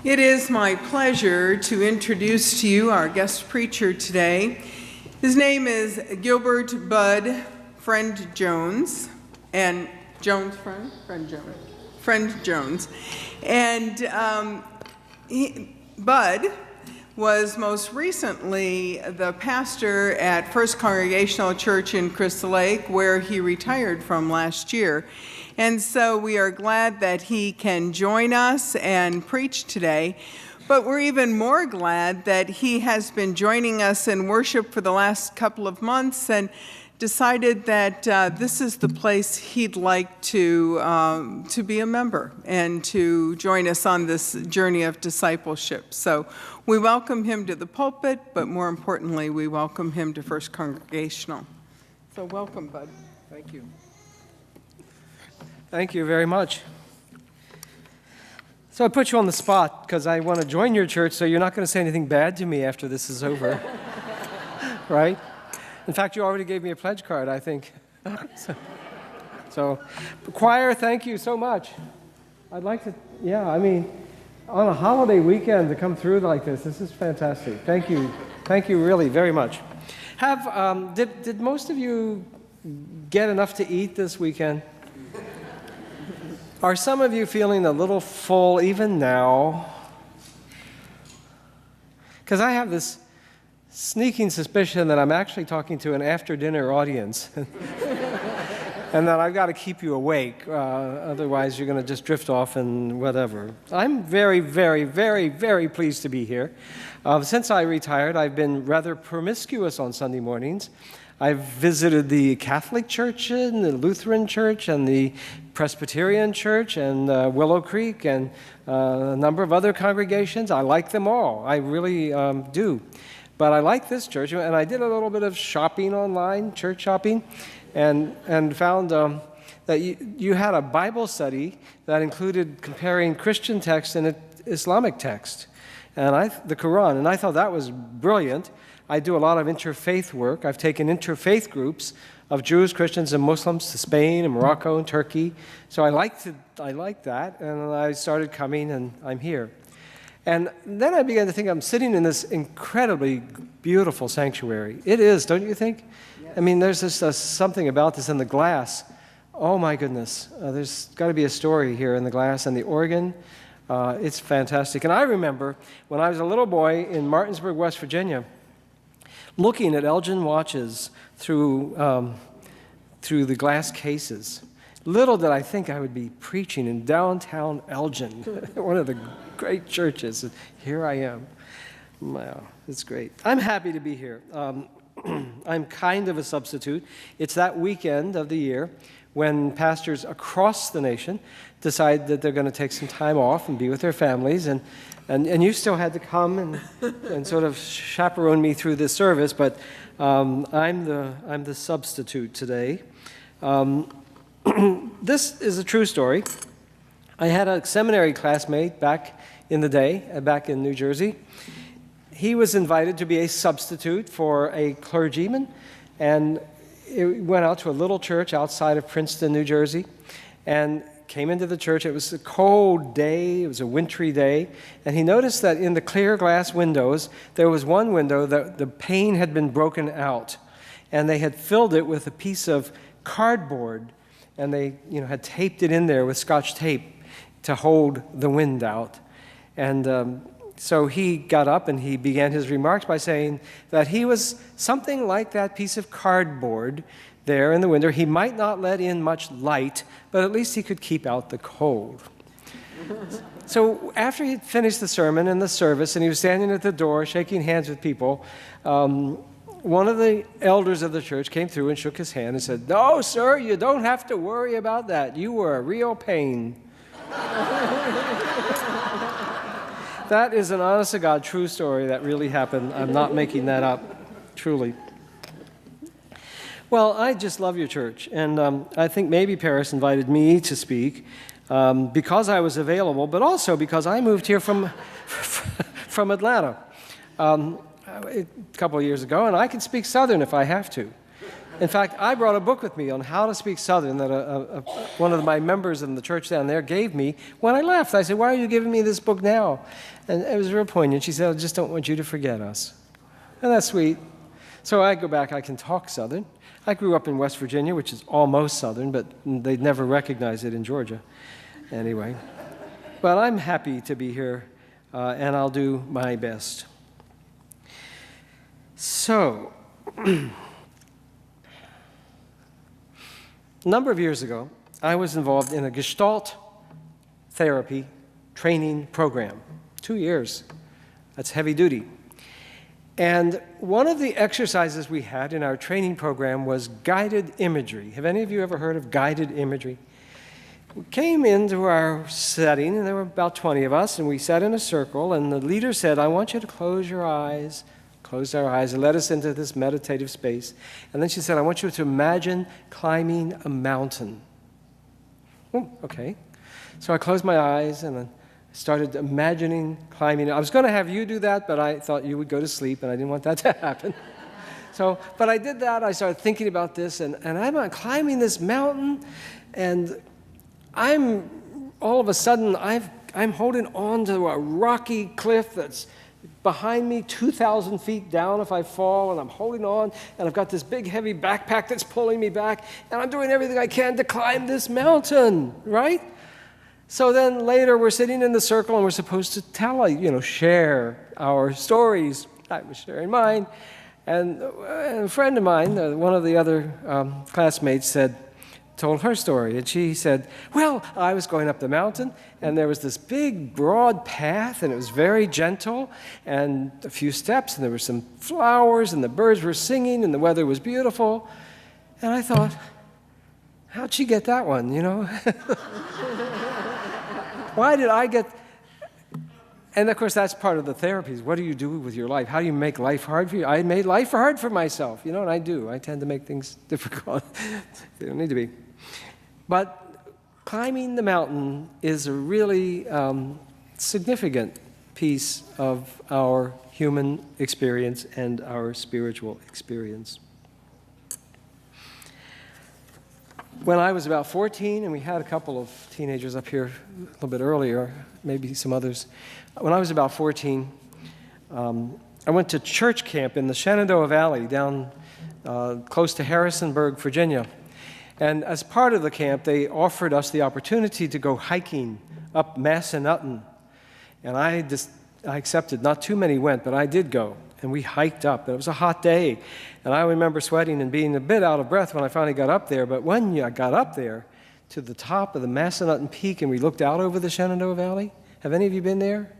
It is my pleasure to introduce to you our guest preacher today. His name is Gilbert Bud Friend Jones, and Jones Friend Jones. And Bud was most recently the pastor at First Congregational Church in Crystal Lake, where he retired from last year. And so we are glad that he can join us and preach today. But we're even more glad that he has been joining us in worship for the last couple of months and decided that this is the place he'd like to be a member and to join us on this journey of discipleship. So we welcome him to the pulpit, but more importantly, we welcome him to First Congregational. So welcome, Bud. Thank you. Thank you very much. So I put you on the spot because I want to join your church, so you're not going to say anything bad to me after this is over, right? In fact, you already gave me a pledge card, I think. So, choir, thank you so much. I'd like to, on a holiday weekend to come through like this is fantastic. Thank you really very much. Did most of you get enough to eat this weekend? Are some of you feeling a little full even now? Because I have this sneaking suspicion that I'm actually talking to an after-dinner audience and that I've got to keep you awake, otherwise you're going to just drift off and whatever. I'm very, very, very, very pleased to be here. Since I retired, I've been rather promiscuous on Sunday mornings. I've visited the Catholic Church and the Lutheran Church and the Presbyterian Church and Willow Creek and a number of other congregations. I like them all. I really do. But I like this church, and I did a little bit of shopping online, church shopping, and found that you had a Bible study that included comparing Christian text and Islamic text, and the Quran, and I thought that was brilliant. I do a lot of interfaith work. I've taken interfaith groups of Jews, Christians, and Muslims to Spain and Morocco and Turkey. So I like that, and I started coming, and I'm here. And then I began to think I'm sitting in this incredibly beautiful sanctuary. It is, don't you think? Yes. I mean, there's just something about this in the glass. Oh my goodness, there's got to be a story here in the glass and the organ. It's fantastic. And I remember when I was a little boy in Martinsburg, West Virginia, looking at Elgin watches through the glass cases. Little did I think I would be preaching in downtown Elgin, one of the great churches. And here I am. Wow, it's great. I'm happy to be here. I'm kind of a substitute. It's that weekend of the year when pastors across the nation decide that they're going to take some time off and be with their families. And you still had to come and sort of chaperone me through this service, but I'm the substitute today. This is a true story. I had a seminary classmate back in the day, back in New Jersey. He was invited to be a substitute for a clergyman, and he went out to a little church outside of Princeton, New Jersey, and came into the church. It was a cold day. It was a wintry day. And he noticed that in the clear glass windows, there was one window that the pane had been broken out. And they had filled it with a piece of cardboard. And they had taped it in there with Scotch tape to hold the wind out. And so he got up and he began his remarks by saying that he was something like that piece of cardboard there in the window. He might not let in much light, but at least he could keep out the cold. So after he finished the sermon and the service, and he was standing at the door shaking hands with people, one of the elders of the church came through and shook his hand and said, "No, sir, you don't have to worry about that. You were a real pain." That is an honest-to-God true story that really happened. I'm not making that up, truly. Well, I just love your church, and I think maybe Paris invited me to speak because I was available, but also because I moved here from Atlanta a couple of years ago, and I can speak Southern if I have to. In fact, I brought a book with me on how to speak Southern that one of my members in the church down there gave me when I left. I said, "Why are you giving me this book now?" And it was real poignant. She said, "I just don't want you to forget us." And that's sweet. So I go back, I can talk Southern. I grew up in West Virginia, which is almost Southern, but they'd never recognize it in Georgia. Anyway. But I'm happy to be here, and I'll do my best. So, a number of years ago, I was involved in a Gestalt therapy training program. 2 years. That's heavy duty. And one of the exercises we had in our training program was guided imagery. Have any of you ever heard of guided imagery? We came into our setting, and there were about 20 of us, and we sat in a circle, and the leader said, "I want you to close your eyes." Closed our eyes and led us into this meditative space. And then she said, "I want you to imagine climbing a mountain." Oh, okay. So I closed my eyes, and I started imagining climbing. I was going to have you do that, but I thought you would go to sleep, and I didn't want that to happen. But I did that. I started thinking about this, and I'm climbing this mountain, and all of a sudden, I'm holding on to a rocky cliff that's behind me, 2,000 feet down if I fall, and I'm holding on, and I've got this big, heavy backpack that's pulling me back, and I'm doing everything I can to climb this mountain, right? So then later, we're sitting in the circle, and we're supposed to share our stories. I was sharing mine, and a friend of mine, one of the other classmates, told her story, and she said, "Well, I was going up the mountain, and there was this big, broad path, and it was very gentle, and a few steps, and there were some flowers, and the birds were singing, and the weather was beautiful." And I thought, how'd she get that one, Why did I get... And of course, that's part of the therapies. What do you do with your life? How do you make life hard for you? I made life hard for myself, and I do. I tend to make things difficult. They don't need to be. But climbing the mountain is a really significant piece of our human experience and our spiritual experience. When I was about 14, and we had a couple of teenagers up here a little bit earlier, maybe some others. When I was about 14, I went to church camp in the Shenandoah Valley down close to Harrisonburg, Virginia. And as part of the camp, they offered us the opportunity to go hiking up Massanutten. And I accepted. Not too many went, but I did go. And we hiked up. It was a hot day. And I remember sweating and being a bit out of breath when I finally got up there. But when I got up there to the top of the Massanutten Peak and we looked out over the Shenandoah Valley, have any of you been there?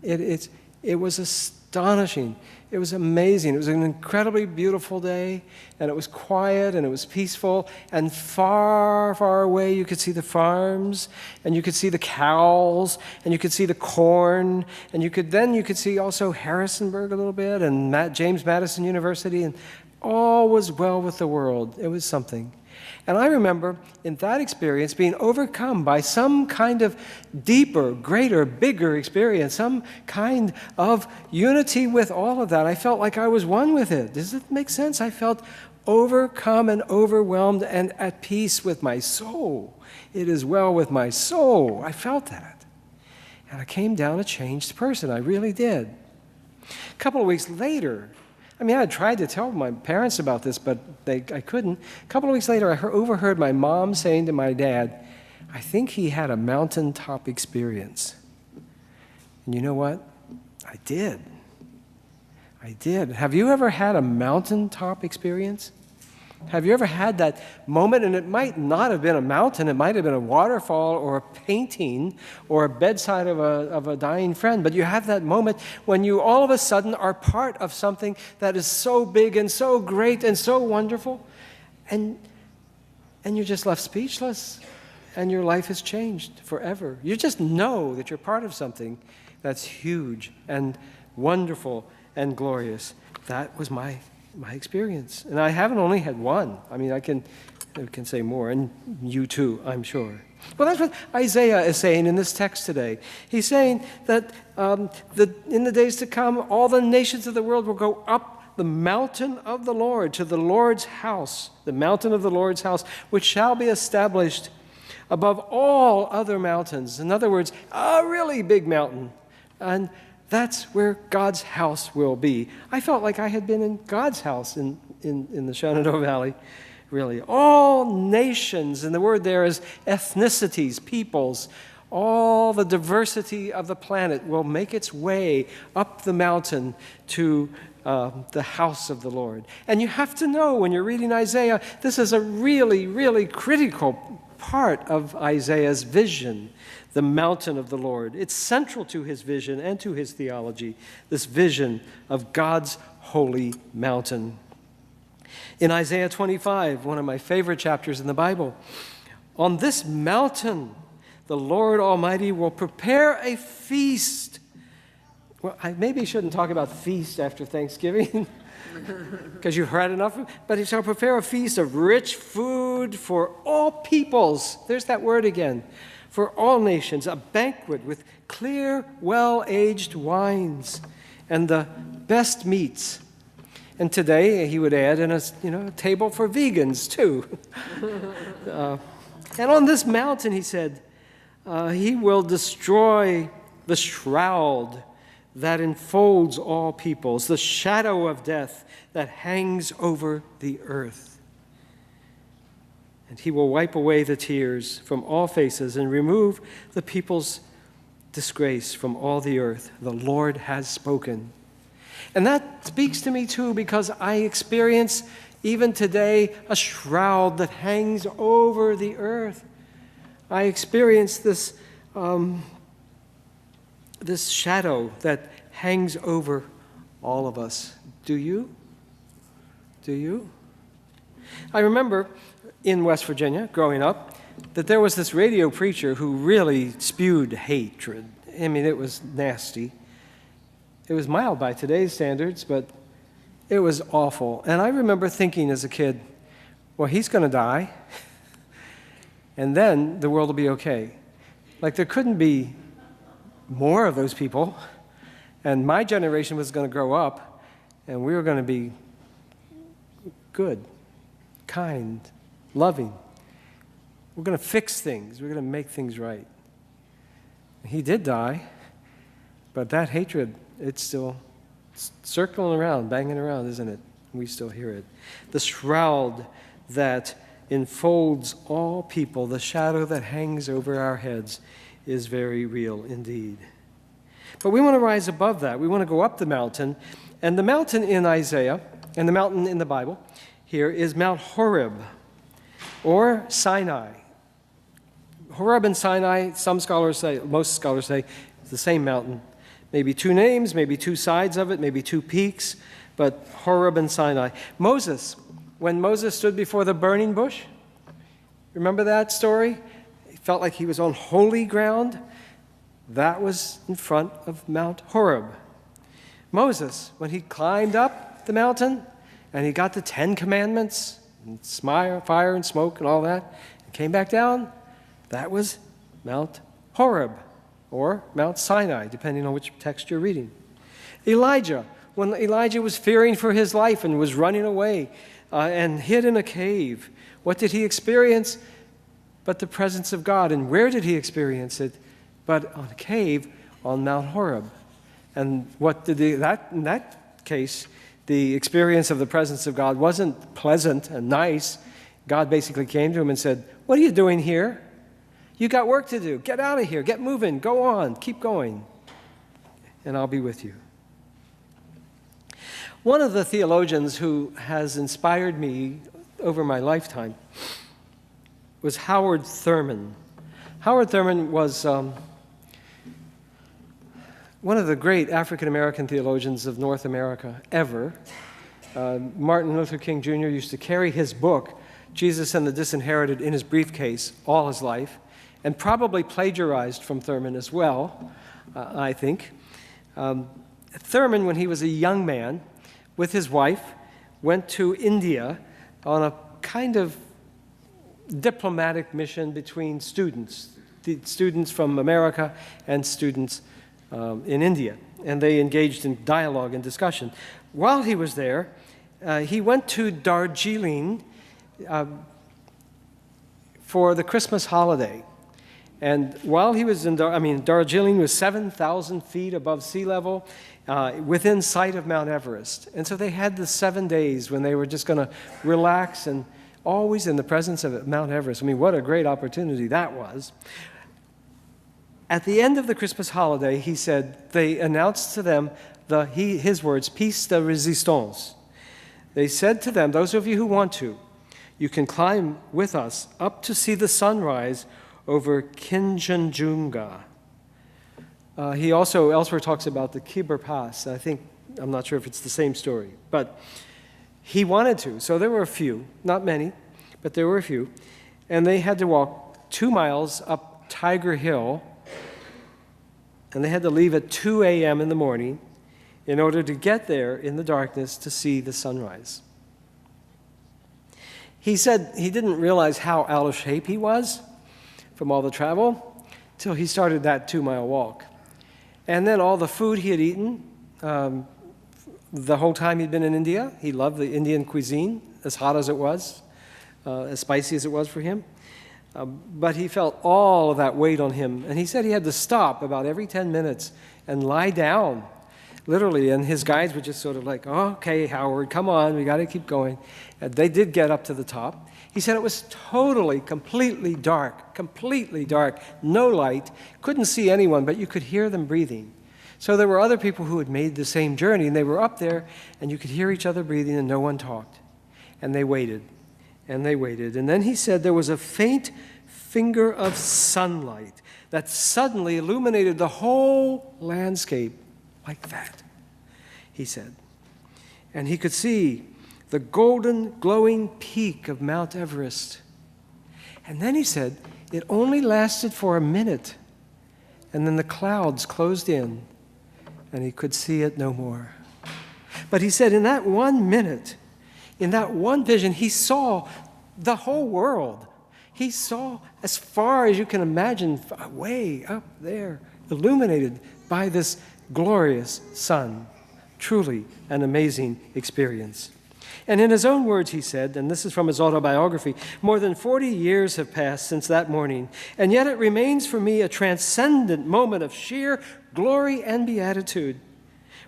It was astonishing. It was amazing. It was an incredibly beautiful day, and it was quiet, and it was peaceful, and far, far away you could see the farms, and you could see the cows, and you could see the corn, and you could see also Harrisonburg a little bit, and James Madison University, and all was well with the world. It was something. And I remember in that experience being overcome by some kind of deeper, greater, bigger experience, some kind of unity with all of that. I felt like I was one with it. Does it make sense? I felt overcome and overwhelmed and at peace with my soul. It is well with my soul. I felt that. And I came down a changed person. I really did. A couple of weeks later, I tried to tell my parents about this, but I couldn't. A couple of weeks later, I overheard my mom saying to my dad, "I think he had a mountaintop experience." And you know what? I did. Have you ever had a mountaintop experience? Have you ever had that moment? And it might not have been a mountain. It might have been a waterfall or a painting or a bedside of a dying friend. But you have that moment when you all of a sudden are part of something that is so big and so great and so wonderful. And you're just left speechless. And your life has changed forever. You just know that you're part of something that's huge and wonderful and glorious. That was my experience. And I haven't only had one. I can say more, and you too, I'm sure. Well, that's what Isaiah is saying in this text today. He's saying that in the days to come, all the nations of the world will go up the mountain of the Lord, to the Lord's house, the mountain of the Lord's house, which shall be established above all other mountains. In other words, a really big mountain. And that's where God's house will be. I felt like I had been in God's house in the Shenandoah Valley, really. All nations, and the word there is ethnicities, peoples, all the diversity of the planet will make its way up the mountain to the house of the Lord. And you have to know when you're reading Isaiah, this is a really, really critical part of Isaiah's vision, the mountain of the Lord. It's central to his vision and to his theology, this vision of God's holy mountain. In Isaiah 25, one of my favorite chapters in the Bible, on this mountain, the Lord Almighty will prepare a feast. Well, I maybe shouldn't talk about feast after Thanksgiving because you've heard enough. But he shall prepare a feast of rich food for all peoples. There's that word again. For all nations, a banquet with clear, well-aged wines and the best meats. And today, he would add, in a table for vegans, too. And on this mountain, he said, he will destroy the shroud that enfolds all peoples, the shadow of death that hangs over the earth. And he will wipe away the tears from all faces and remove the people's disgrace from all the earth. The Lord has spoken. And that speaks to me too, because I experience even today a shroud that hangs over the earth. I experience this shadow that hangs over all of us. Do you? Do you? I remember in West Virginia, growing up, that there was this radio preacher who really spewed hatred. I mean, it was nasty. It was mild by today's standards, but it was awful. And I remember thinking as a kid, well, he's going to die, and then the world will be okay. Like, there couldn't be more of those people, and my generation was going to grow up, and we were going to be good, kind, loving. We're going to fix things. We're going to make things right. He did die, but that hatred, it's still circling around, banging around, isn't it? We still hear it. The shroud that enfolds all people, the shadow that hangs over our heads, is very real indeed. But we want to rise above that. We want to go up the mountain. And the mountain in Isaiah, and the mountain in the Bible here, is Mount Horeb, or Sinai. Horeb and Sinai, most scholars say, it's the same mountain. Maybe two names, maybe two sides of it, maybe two peaks, but Horeb and Sinai. Moses, when Moses stood before the burning bush, remember that story? He felt like he was on holy ground. That was in front of Mount Horeb. Moses, when he climbed up the mountain and he got the 10 Commandments, and fire and smoke and all that, and came back down, that was Mount Horeb, or Mount Sinai, depending on which text you're reading. Elijah, when Elijah was fearing for his life and was running away and hid in a cave, what did he experience? But the presence of God. And where did he experience it? But on a cave on Mount Horeb. And what did in that case, the experience of the presence of God wasn't pleasant and nice. God basically came to him and said, "What are you doing here? You got work to do. Get out of here. Get moving. Go on. Keep going. And I'll be with you." One of the theologians who has inspired me over my lifetime was Howard Thurman. Howard Thurman was one of the great African-American theologians of North America ever. Martin Luther King Jr. used to carry his book, Jesus and the Disinherited, in his briefcase all his life, and probably plagiarized from Thurman as well, I think. Thurman, when he was a young man, with his wife, went to India on a kind of diplomatic mission between students from America and students in India, and they engaged in dialogue and discussion. While he was there, he went to Darjeeling for the Christmas holiday. And while he was in Darjeeling was 7,000 feet above sea level, within sight of Mount Everest. And so they had the 7 days when they were just going to relax and always in the presence of Mount Everest. I mean, what a great opportunity that was. At the end of the Christmas holiday, he said, they announced to them his words, pièce de résistance. They said to them, those of you who want to, you can climb with us up to see the sunrise over Kinchenjunga. He also elsewhere talks about the Khyber Pass. I'm not sure if it's the same story, but he wanted to. So there were a few, not many, but there were a few. And they had to walk 2 miles up Tiger Hill, and they had to leave at 2 a.m. in the morning in order to get there in the darkness to see the sunrise. He said he didn't realize how out of shape he was from all the travel till he started that 2-mile walk. And then all the food he had eaten the whole time he'd been in India. He loved the Indian cuisine, as hot as it was, as spicy as it was for him. But he felt all of that weight on him. And he said he had to stop about every 10 minutes and lie down, literally. And his guides were just sort of like, oh, okay, Howard, come on, we got to keep going. And they did get up to the top. He said it was totally, completely dark, no light, couldn't see anyone, but you could hear them breathing. So there were other people who had made the same journey, and they were up there, and you could hear each other breathing, and no one talked. And they waited, and they waited. And then he said there was a faint finger of sunlight that suddenly illuminated the whole landscape like that, he said. And he could see the golden, glowing peak of Mount Everest. And then he said it only lasted for a minute, and then the clouds closed in, and he could see it no more. But he said in that 1 minute, in that one vision, he saw the whole world. He saw as far as you can imagine, way up there, illuminated by this glorious sun. Truly an amazing experience. And in his own words, he said, and this is from his autobiography, more than 40 years have passed since that morning, and yet it remains for me a transcendent moment of sheer glory and beatitude,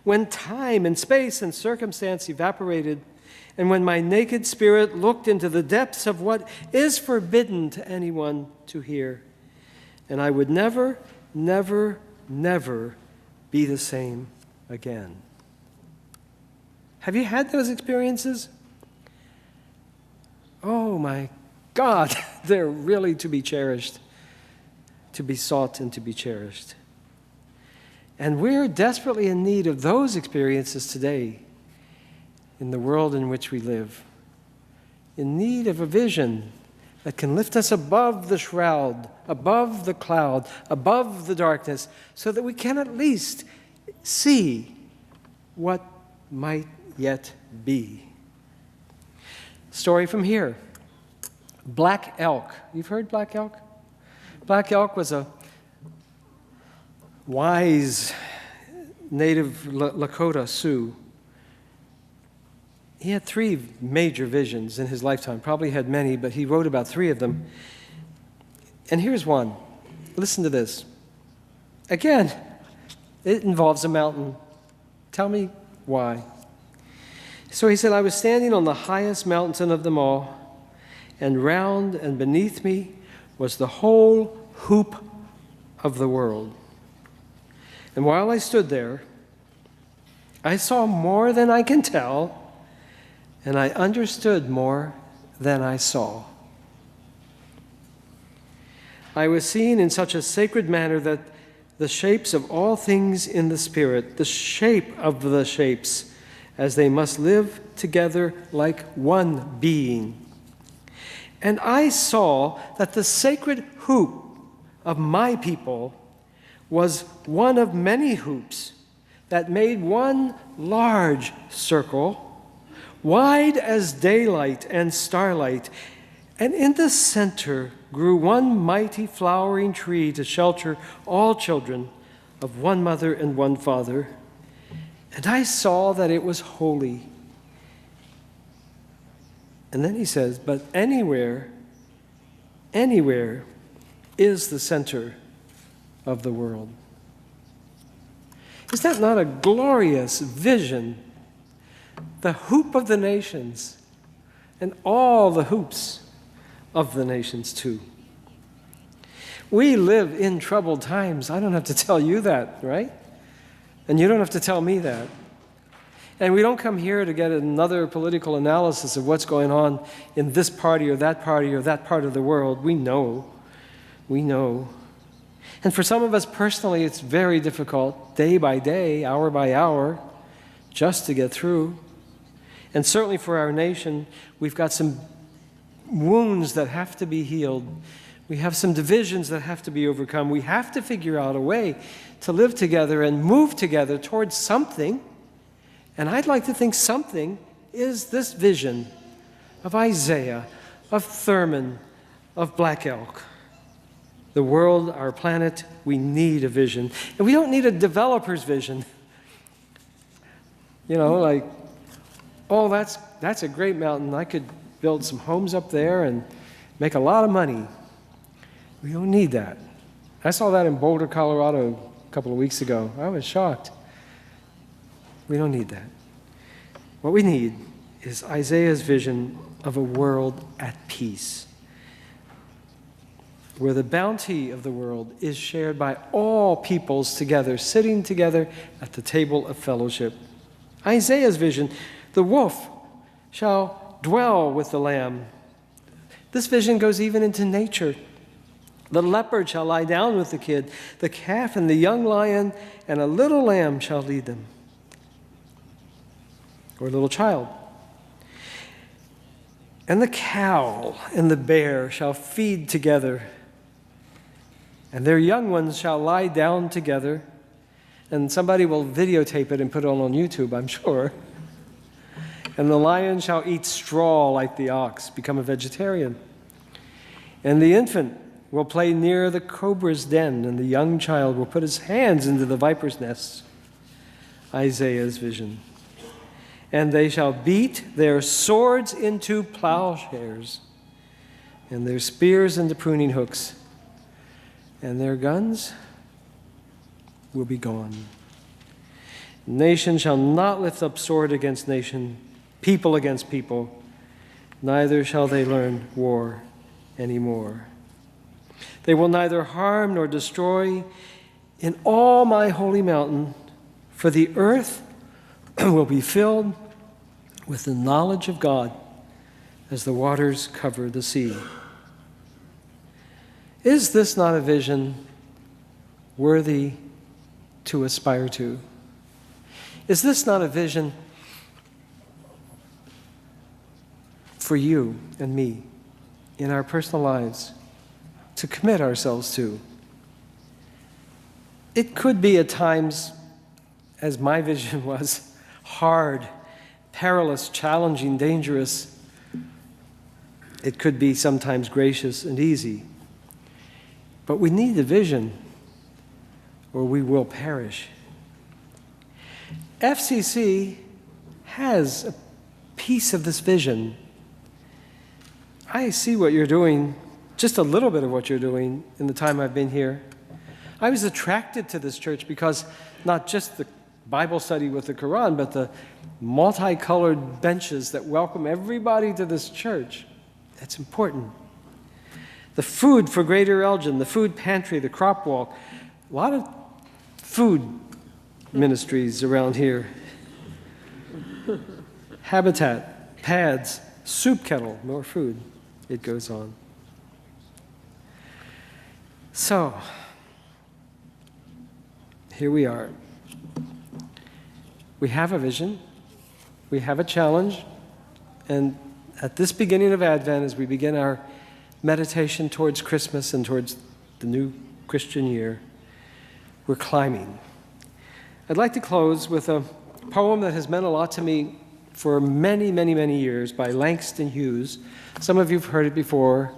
when time and space and circumstance evaporated, and when my naked spirit looked into the depths of what is forbidden to anyone to hear. And I would never, never, never be the same again. Have you had those experiences? Oh my God, they're really to be cherished, to be sought and to be cherished. And we're desperately in need of those experiences today in the world in which we live, in need of a vision that can lift us above the shroud, above the cloud, above the darkness, so that we can at least see what might yet be. Story from here. Black elk. You've heard black elk? Black elk was a wise native Lakota Sioux. He had 3 major visions in his lifetime. Probably had many, but he wrote about 3 of them. And here's one. Listen to this. Again, it involves a mountain. Tell me why. So he said, I was standing on the highest mountain of them all, and round and beneath me was the whole hoop of the world. And while I stood there, I saw more than I can tell, and I understood more than I saw. I was seen in such a sacred manner that the shapes of all things in the Spirit, the shape of the shapes, as they must live together like one being. And I saw that the sacred hoop of my people was one of many hoops that made one large circle, wide as daylight and starlight, and in the center grew one mighty flowering tree to shelter all children, of one mother and one father. And I saw that it was holy. And then he says, but anywhere is the center of the world. Is that not a glorious vision? The hoop of the nations, and all the hoops of the nations too. We live in troubled times. I don't have to tell you that, right? And you don't have to tell me that. And we don't come here to get another political analysis of what's going on in this party or that part of the world. We know. And for some of us personally, it's very difficult, day by day, hour by hour, just to get through. And certainly for our nation, we've got some wounds that have to be healed. We have some divisions that have to be overcome. We have to figure out a way to live together and move together towards something. And I'd like to think something is this vision of Isaiah, of Thurman, of Black Elk. The world, our planet, we need a vision. And we don't need a developer's vision. Like, oh, that's a great mountain. I could build some homes up there and make a lot of money. We don't need that. I saw that in Boulder, Colorado a couple of weeks ago. I was shocked. We don't need that. What we need is Isaiah's vision of a world at peace, where the bounty of the world is shared by all peoples together, sitting together at the table of fellowship. Isaiah's vision, the wolf shall dwell with the lamb. This vision goes even into nature. The leopard shall lie down with the kid, the calf and the young lion, and a little lamb shall lead them, or a little child. And the cow and the bear shall feed together, and their young ones shall lie down together. And somebody will videotape it and put it on YouTube, I'm sure. And the lion shall eat straw like the ox, become a vegetarian. And the infant will play near the cobra's den, and the young child will put his hands into the viper's nests. Isaiah's vision. And they shall beat their swords into plowshares, and their spears into pruning hooks, and their guns will be gone. Nation shall not lift up sword against nation, people against people, neither shall they learn war anymore. They will neither harm nor destroy in all my holy mountain, for the earth will be filled with the knowledge of God as the waters cover the sea. Is this not a vision worthy to aspire to? Is this not a vision for you and me in our personal lives to commit ourselves to? It could be at times, as my vision was, hard, perilous, challenging, dangerous. It could be sometimes gracious and easy. But we need a vision, or we will perish. F.C.C. has a piece of this vision. I see what you're doing, just a little bit of what you're doing in the time I've been here. I was attracted to this church because not just the Bible study with the Quran, but the multicolored benches that welcome everybody to this church. That's important. The food for Greater Elgin, the food pantry, the crop walk, a lot of food ministries around here. Habitat, pads, soup kettle, more food. It goes on. So, here we are. We have a vision. We have a challenge. And at this beginning of Advent, as we begin our meditation towards Christmas and towards the new Christian year, we're climbing. I'd like to close with a poem that has meant a lot to me for many, many, many years by Langston Hughes. Some of you have heard it before,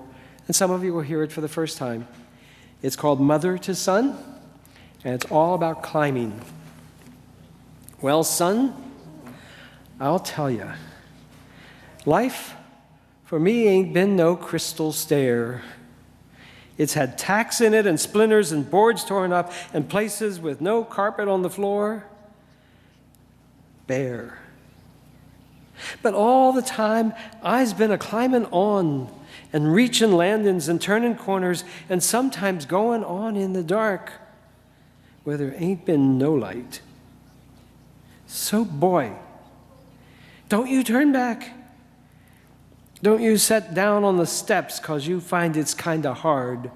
and some of you will hear it for the first time. It's called Mother to Son, and it's all about climbing. Well, son, I'll tell you, life for me ain't been no crystal stair. It's had tacks in it and splinters and boards torn up and places with no carpet on the floor. Bare. But all the time, I's been a-climbing on and reaching landings and turning corners and sometimes going on in the dark where there ain't been no light. So, boy, don't you turn back. Don't you set down on the steps 'cause you find it's kind of hard.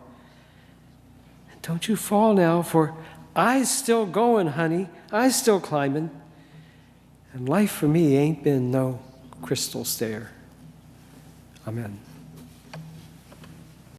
And don't you fall now, for I's still going, honey. I's still climbing. And life for me ain't been no crystal stair. Amen.